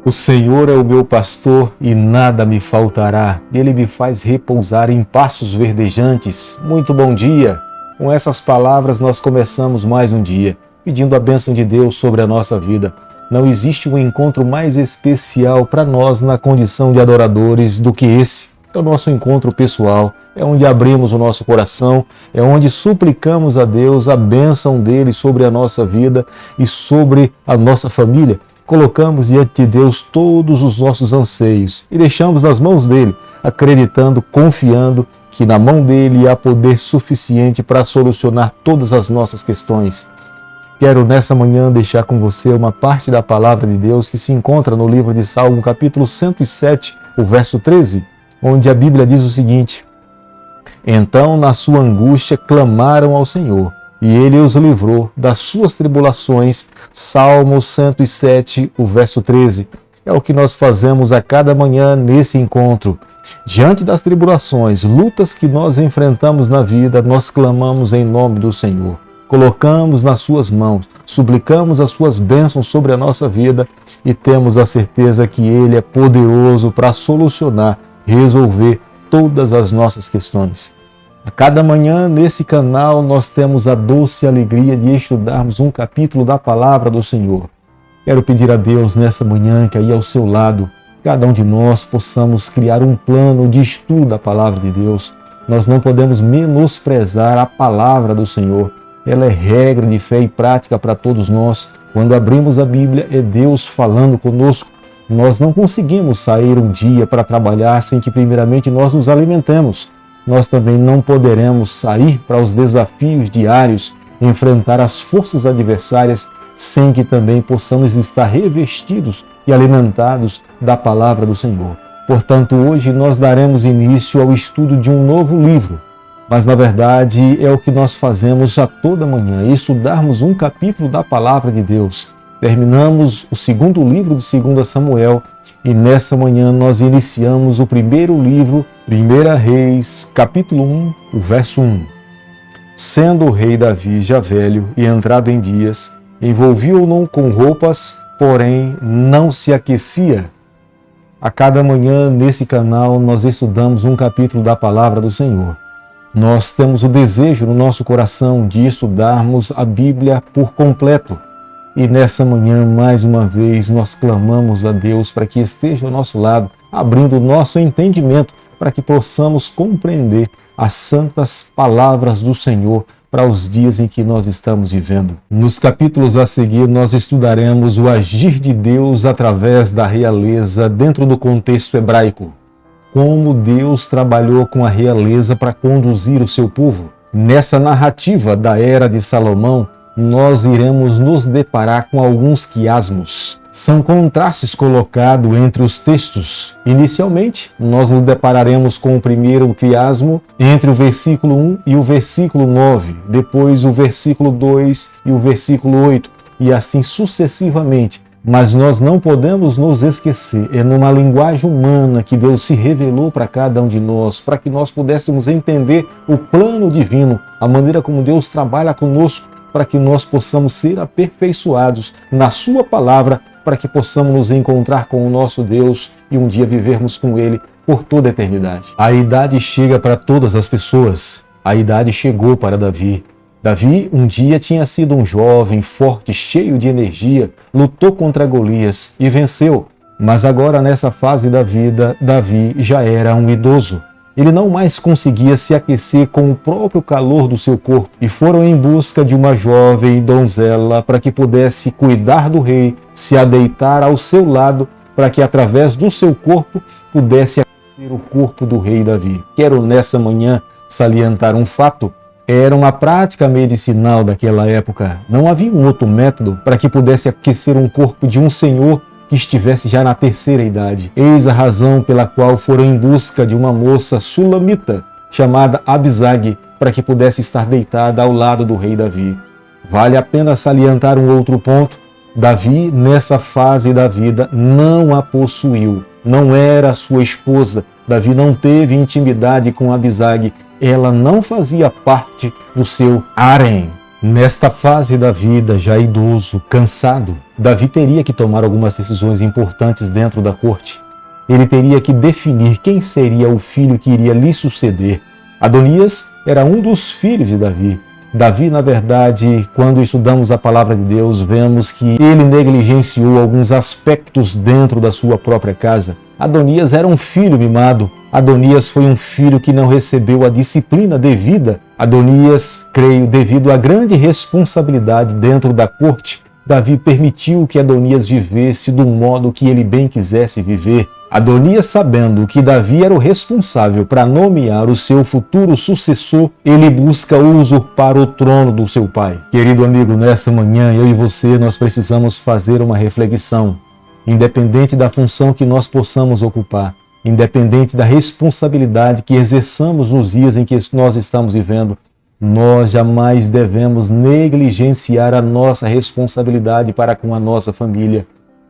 O Senhor é o meu pastor e nada me faltará. Ele me faz repousar em pastos verdejantes. Muito bom dia! Com essas palavras nós começamos mais um dia, pedindo a bênção de Deus sobre a nossa vida. Não existe um encontro mais especial para nós na condição de adoradores do que esse. É o nosso encontro pessoal, é onde abrimos o nosso coração, é onde suplicamos a Deus a bênção dele sobre a nossa vida e sobre a nossa família. Colocamos diante de Deus todos os nossos anseios e deixamos nas mãos dele, acreditando, confiando que na mão dele há poder suficiente para solucionar todas as nossas questões. Quero nessa manhã deixar com você uma parte da palavra de Deus que se encontra no livro de Salmo, capítulo 107, o verso 13, onde a Bíblia diz o seguinte: Então na sua angústia clamaram ao Senhor, e ele os livrou das suas tribulações. Salmo 107, o verso 13. É o que nós fazemos a cada manhã nesse encontro. Diante das tribulações, lutas que nós enfrentamos na vida, nós clamamos em nome do Senhor. Colocamos nas suas mãos, suplicamos as suas bênçãos sobre a nossa vida e temos a certeza que Ele é poderoso para solucionar, resolver todas as nossas questões. A cada manhã, nesse canal, nós temos a doce alegria de estudarmos um capítulo da Palavra do Senhor. Quero pedir a Deus nessa manhã que aí ao seu lado, cada um de nós possamos criar um plano de estudo da Palavra de Deus. Nós não podemos menosprezar a Palavra do Senhor. Ela é regra de fé e prática para todos nós. Quando abrimos a Bíblia, é Deus falando conosco. Nós não conseguimos sair um dia para trabalhar sem que primeiramente nós nos alimentemos. Nós também não poderemos sair para os desafios diários, enfrentar as forças adversárias, sem que também possamos estar revestidos e alimentados da palavra do Senhor. Portanto, hoje nós daremos início ao estudo de um novo livro, mas na verdade é o que nós fazemos a toda manhã, estudarmos um capítulo da palavra de Deus. Terminamos o segundo livro de 2 Samuel, e nessa manhã nós iniciamos o primeiro livro, 1 Reis, capítulo 1, o verso 1. Sendo o rei Davi já velho e entrado em dias, envolviam-no com roupas, porém não se aquecia. A cada manhã nesse canal nós estudamos um capítulo da palavra do Senhor. Nós temos o desejo no nosso coração de estudarmos a Bíblia por completo. E nessa manhã, mais uma vez, nós clamamos a Deus para que esteja ao nosso lado, abrindo o nosso entendimento, para que possamos compreender as santas palavras do Senhor para os dias em que nós estamos vivendo. Nos capítulos a seguir, nós estudaremos o agir de Deus através da realeza dentro do contexto hebraico. Como Deus trabalhou com a realeza para conduzir o seu povo. Nessa narrativa da era de Salomão, nós iremos nos deparar com alguns quiasmos. São contrastes colocados entre os textos. Inicialmente, nós nos depararemos com o primeiro quiasmo entre o versículo 1 e o versículo 9, depois o versículo 2 e o versículo 8, e assim sucessivamente. Mas nós não podemos nos esquecer, é numa linguagem humana que Deus se revelou para cada um de nós, para que nós pudéssemos entender o plano divino, a maneira como Deus trabalha conosco, para que nós possamos ser aperfeiçoados na sua palavra, para que possamos nos encontrar com o nosso Deus e um dia vivermos com Ele por toda a eternidade. A idade chega para todas as pessoas. A idade chegou para Davi. Davi um dia tinha sido um jovem, forte, cheio de energia, lutou contra Golias e venceu. Mas agora nessa fase da vida, Davi já era um idoso. Ele não mais conseguia se aquecer com o próprio calor do seu corpo e foram em busca de uma jovem donzela para que pudesse cuidar do rei, se adeitar ao seu lado, para que através do seu corpo pudesse aquecer o corpo do rei Davi. Quero nessa manhã salientar um fato. Era uma prática medicinal daquela época. Não havia um outro método para que pudesse aquecer um corpo de um senhor que estivesse já na terceira idade. Eis a razão pela qual foram em busca de uma moça sulamita chamada Abisag, para que pudesse estar deitada ao lado do rei Davi. Vale a pena salientar um outro ponto. Davi, nessa fase da vida, não a possuiu. Não era sua esposa. Davi não teve intimidade com Abisag. Ela não fazia parte do seu harém. Nesta fase da vida, já idoso, cansado, Davi teria que tomar algumas decisões importantes dentro da corte. Ele teria que definir quem seria o filho que iria lhe suceder. Adonias era um dos filhos de Davi. Davi, na verdade, quando estudamos a palavra de Deus, vemos que ele negligenciou alguns aspectos dentro da sua própria casa. Adonias era um filho mimado. Adonias foi um filho que não recebeu a disciplina devida. Adonias, creio, devido à grande responsabilidade dentro da corte, Davi permitiu que Adonias vivesse do modo que ele bem quisesse viver. Adonias, sabendo que Davi era o responsável para nomear o seu futuro sucessor, ele busca usurpar o trono do seu pai. Querido amigo, nessa manhã, eu e você, nós precisamos fazer uma reflexão. Independente da função que nós possamos ocupar, independente da responsabilidade que exerçamos nos dias em que nós estamos vivendo, nós jamais devemos negligenciar a nossa responsabilidade para com a nossa família.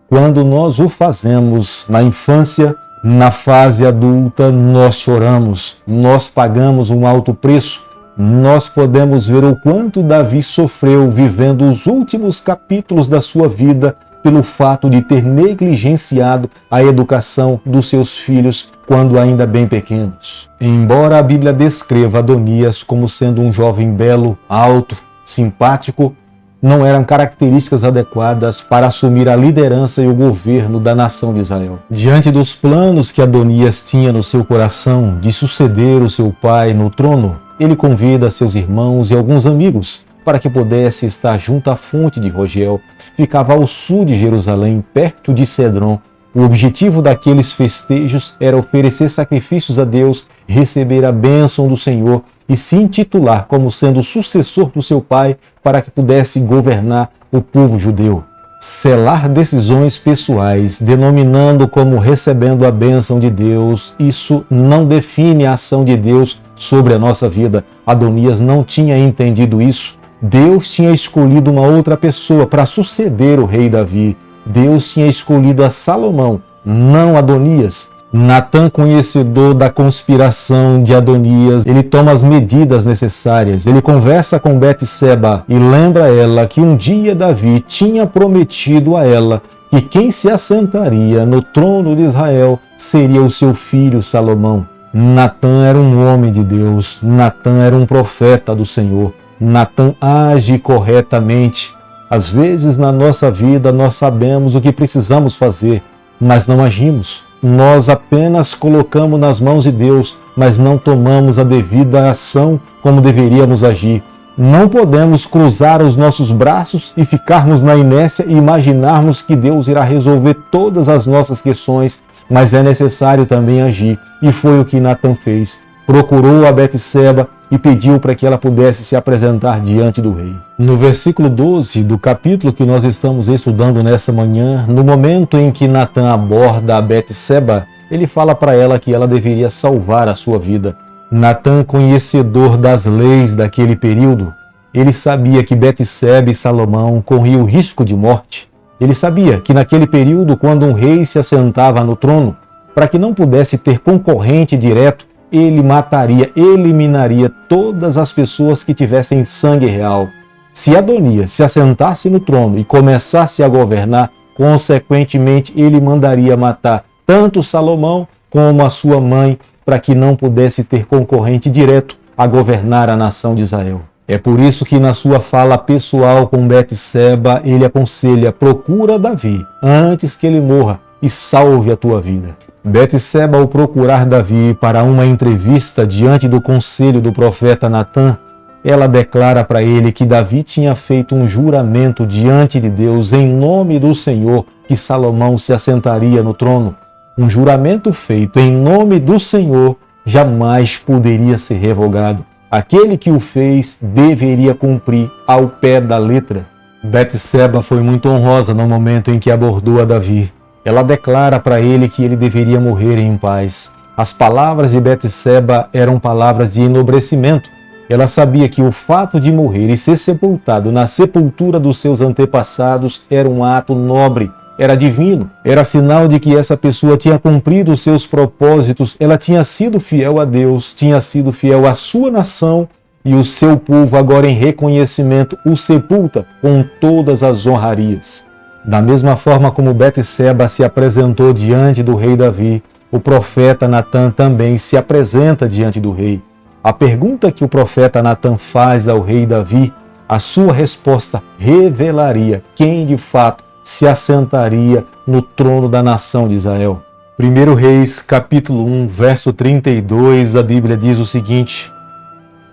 Quando nós o fazemos na infância, na fase adulta, nós choramos, nós pagamos um alto preço. Nós podemos ver o quanto Davi sofreu vivendo os últimos capítulos da sua vida pelo fato de ter negligenciado a educação dos seus filhos quando ainda bem pequenos. Embora a Bíblia descreva Adonias como sendo um jovem belo, alto, simpático, não eram características adequadas para assumir a liderança e o governo da nação de Israel. Diante dos planos que Adonias tinha no seu coração de suceder o seu pai no trono, ele convida seus irmãos e alguns amigos para que pudesse estar junto à fonte de Rogel. Ficava ao sul de Jerusalém, perto de Cedron. O objetivo daqueles festejos era oferecer sacrifícios a Deus, receber a bênção do Senhor e se intitular como sendo o sucessor do seu pai para que pudesse governar o povo judeu. Selar decisões pessoais, denominando como recebendo a bênção de Deus, isso não define a ação de Deus sobre a nossa vida. Adonias não tinha entendido isso. Deus tinha escolhido uma outra pessoa para suceder o rei Davi. Deus tinha escolhido a Salomão, não Adonias. Natã, conhecedor da conspiração de Adonias, ele toma as medidas necessárias. Ele conversa com Betseba e lembra ela que um dia Davi tinha prometido a ela que quem se assentaria no trono de Israel seria o seu filho Salomão. Natã era um homem de Deus. Natã era um profeta do Senhor. Natã age corretamente. Às vezes na nossa vida nós sabemos o que precisamos fazer, mas não agimos. Nós apenas colocamos nas mãos de Deus, mas não tomamos a devida ação como deveríamos agir. Não podemos cruzar os nossos braços e ficarmos na inércia e imaginarmos que Deus irá resolver todas as nossas questões, mas é necessário também agir. E foi o que Natã fez. Procurou a Betseba e pediu para que ela pudesse se apresentar diante do rei. No versículo 12 do capítulo que nós estamos estudando nessa manhã, no momento em que Natã aborda a Betseba, ele fala para ela que ela deveria salvar a sua vida. Natã, conhecedor das leis daquele período, ele sabia que Betseba e Salomão corriam o risco de morte. Ele sabia que naquele período, quando um rei se assentava no trono, para que não pudesse ter concorrente direto, ele mataria, eliminaria todas as pessoas que tivessem sangue real. Se Adonias se assentasse no trono e começasse a governar, consequentemente ele mandaria matar tanto Salomão como a sua mãe, para que não pudesse ter concorrente direto a governar a nação de Israel. É por isso que na sua fala pessoal com Betseba, ele aconselha: procura Davi antes que ele morra e salve a tua vida. Betseba, ao procurar Davi para uma entrevista diante do conselho do profeta Natã, ela declara para ele que Davi tinha feito um juramento diante de Deus em nome do Senhor que Salomão se assentaria no trono. Um juramento feito em nome do Senhor jamais poderia ser revogado. Aquele que o fez deveria cumprir ao pé da letra. Betseba foi muito honrosa no momento em que abordou a Davi. Ela declara para ele que ele deveria morrer em paz. As palavras de Betseba eram palavras de enobrecimento. Ela sabia que o fato de morrer e ser sepultado na sepultura dos seus antepassados era um ato nobre, era divino, era sinal de que essa pessoa tinha cumprido os seus propósitos, ela tinha sido fiel a Deus, tinha sido fiel à sua nação, e o seu povo agora em reconhecimento o sepulta com todas as honrarias. Da mesma forma como Betseba se apresentou diante do rei Davi, o profeta Natã também se apresenta diante do rei. A pergunta que o profeta Natã faz ao rei Davi, a sua resposta revelaria quem de fato se assentaria no trono da nação de Israel. 1 Reis, capítulo 1, verso 32, a Bíblia diz o seguinte: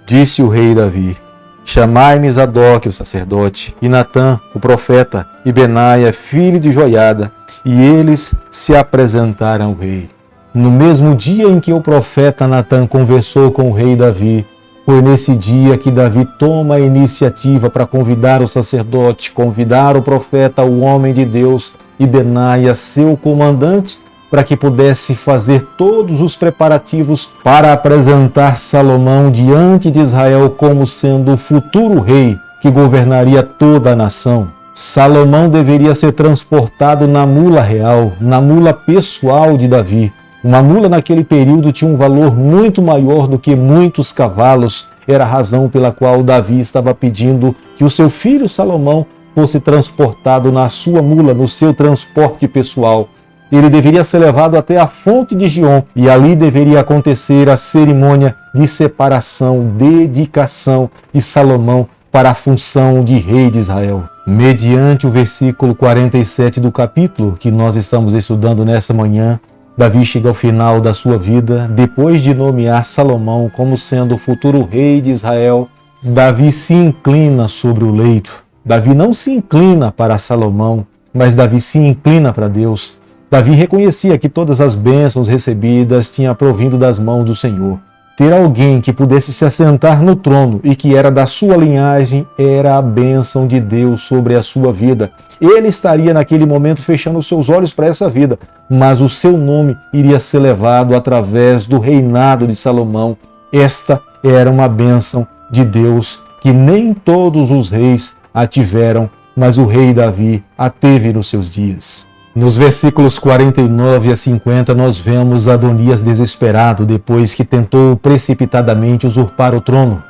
Disse o rei Davi: Chamai-me Zadok, o sacerdote, e Natã, o profeta, e Benaia, filho de Joiada, e eles se apresentaram ao rei. No mesmo dia em que o profeta Natã conversou com o rei Davi, foi nesse dia que Davi toma a iniciativa para convidar o sacerdote, convidar o profeta, o homem de Deus, e Benaia, seu comandante, para que pudesse fazer todos os preparativos para apresentar Salomão diante de Israel como sendo o futuro rei que governaria toda a nação. Salomão deveria ser transportado na mula real, na mula pessoal de Davi. Uma mula naquele período tinha um valor muito maior do que muitos cavalos. Era a razão pela qual Davi estava pedindo que o seu filho Salomão fosse transportado na sua mula, no seu transporte pessoal. Ele deveria ser levado até a fonte de Giom e ali deveria acontecer a cerimônia de separação, dedicação de Salomão para a função de rei de Israel. Mediante o versículo 47 do capítulo que nós estamos estudando nessa manhã, Davi chega ao final da sua vida, depois de nomear Salomão como sendo o futuro rei de Israel. Davi se inclina sobre o leito. Davi não se inclina para Salomão, mas Davi se inclina para Deus. Davi reconhecia que todas as bênçãos recebidas tinham provindo das mãos do Senhor. Ter alguém que pudesse se assentar no trono e que era da sua linhagem era a bênção de Deus sobre a sua vida. Ele estaria naquele momento fechando os seus olhos para essa vida, mas o seu nome iria ser levado através do reinado de Salomão. Esta era uma bênção de Deus que nem todos os reis a tiveram, mas o rei Davi a teve nos seus dias. Nos versículos 49 a 50, nós vemos Adonias desesperado depois que tentou precipitadamente usurpar o trono.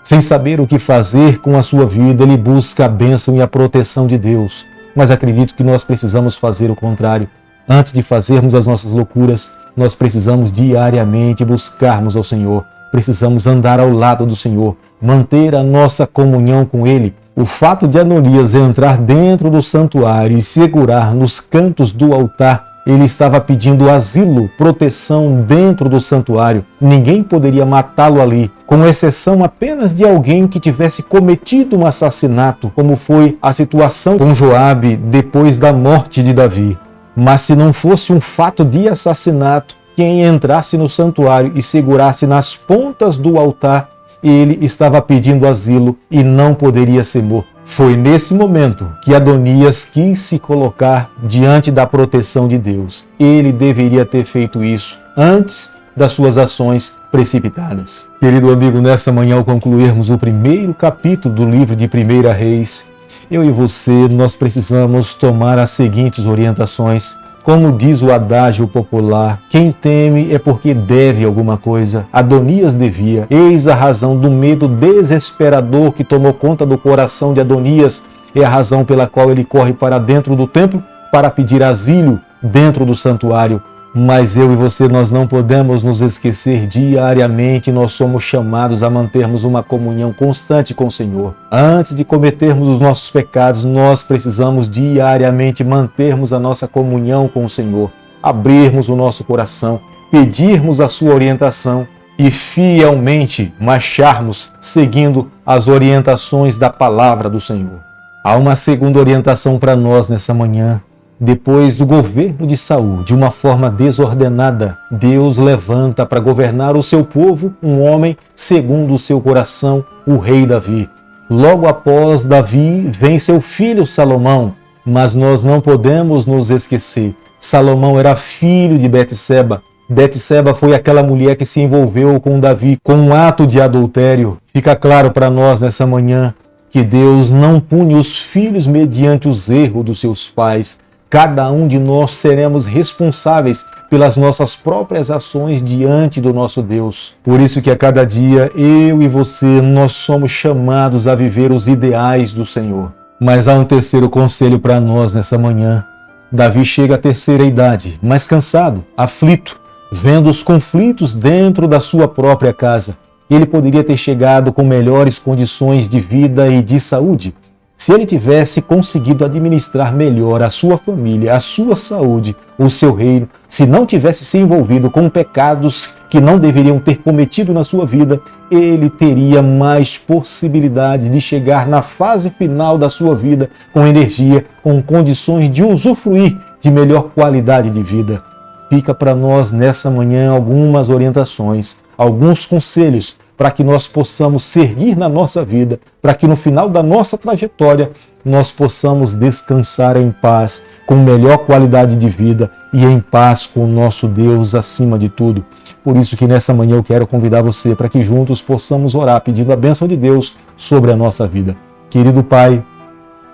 Sem saber o que fazer com a sua vida, ele busca a bênção e a proteção de Deus. Mas acredito que nós precisamos fazer o contrário. Antes de fazermos as nossas loucuras, nós precisamos diariamente buscarmos ao Senhor. Precisamos andar ao lado do Senhor, manter a nossa comunhão com Ele. O fato de Adonias entrar dentro do santuário e segurar nos cantos do altar, ele estava pedindo asilo, proteção dentro do santuário. Ninguém poderia matá-lo ali, com exceção apenas de alguém que tivesse cometido um assassinato, como foi a situação com Joabe depois da morte de Davi. Mas se não fosse um fato de assassinato, quem entrasse no santuário e segurasse nas pontas do altar, ele estava pedindo asilo e não poderia ser morto. Foi nesse momento que Adonias quis se colocar diante da proteção de Deus. Ele deveria ter feito isso antes das suas ações precipitadas. Querido amigo, nessa manhã, ao concluirmos o primeiro capítulo do livro de 1 Reis, eu e você, nós precisamos tomar as seguintes orientações. Como diz o adágio popular, quem teme é porque deve alguma coisa. Adonias devia. Eis a razão do medo desesperador que tomou conta do coração de Adonias. É a razão pela qual ele corre para dentro do templo para pedir asilo dentro do santuário. Mas eu e você, nós não podemos nos esquecer diariamente, nós somos chamados a mantermos uma comunhão constante com o Senhor. Antes de cometermos os nossos pecados, nós precisamos diariamente mantermos a nossa comunhão com o Senhor, abrirmos o nosso coração, pedirmos a sua orientação e fielmente marcharmos seguindo as orientações da palavra do Senhor. Há uma segunda orientação para nós nessa manhã. Depois do governo de Saul, de uma forma desordenada, Deus levanta para governar o seu povo um homem segundo o seu coração, o rei Davi. Logo após Davi vem seu filho Salomão, mas nós não podemos nos esquecer. Salomão era filho de Betseba. Betseba foi aquela mulher que se envolveu com Davi com um ato de adultério. Fica claro para nós nessa manhã que Deus não pune os filhos mediante os erros dos seus pais. Cada um de nós seremos responsáveis pelas nossas próprias ações diante do nosso Deus. Por isso que a cada dia, eu e você, nós somos chamados a viver os ideais do Senhor. Mas há um terceiro conselho para nós nessa manhã. Davi chega à terceira idade, mais cansado, aflito, vendo os conflitos dentro da sua própria casa. Ele poderia ter chegado com melhores condições de vida e de saúde, se ele tivesse conseguido administrar melhor a sua família, a sua saúde, o seu reino, se não tivesse se envolvido com pecados que não deveriam ter cometido na sua vida, ele teria mais possibilidade de chegar na fase final da sua vida com energia, com condições de usufruir de melhor qualidade de vida. Fica para nós nessa manhã algumas orientações, alguns conselhos para que nós possamos seguir na nossa vida, para que no final da nossa trajetória nós possamos descansar em paz, com melhor qualidade de vida e em paz com o nosso Deus acima de tudo. Por isso que nessa manhã eu quero convidar você para que juntos possamos orar pedindo a bênção de Deus sobre a nossa vida. Querido Pai,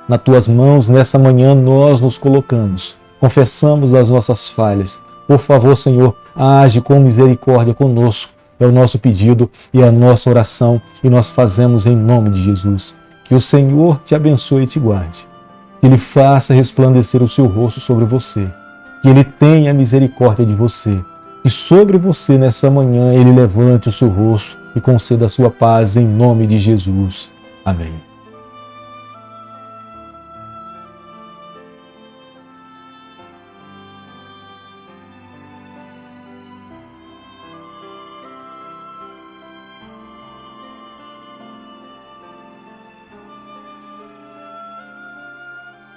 nas tuas mãos nessa manhã nós nos colocamos, confessamos as nossas falhas. Por favor, Senhor, age com misericórdia conosco. É o nosso pedido e a nossa oração e nós fazemos em nome de Jesus. Que o Senhor te abençoe e te guarde. Que Ele faça resplandecer o seu rosto sobre você. Que Ele tenha misericórdia de você. E sobre você nessa manhã Ele levante o seu rosto e conceda a sua paz em nome de Jesus. Amém.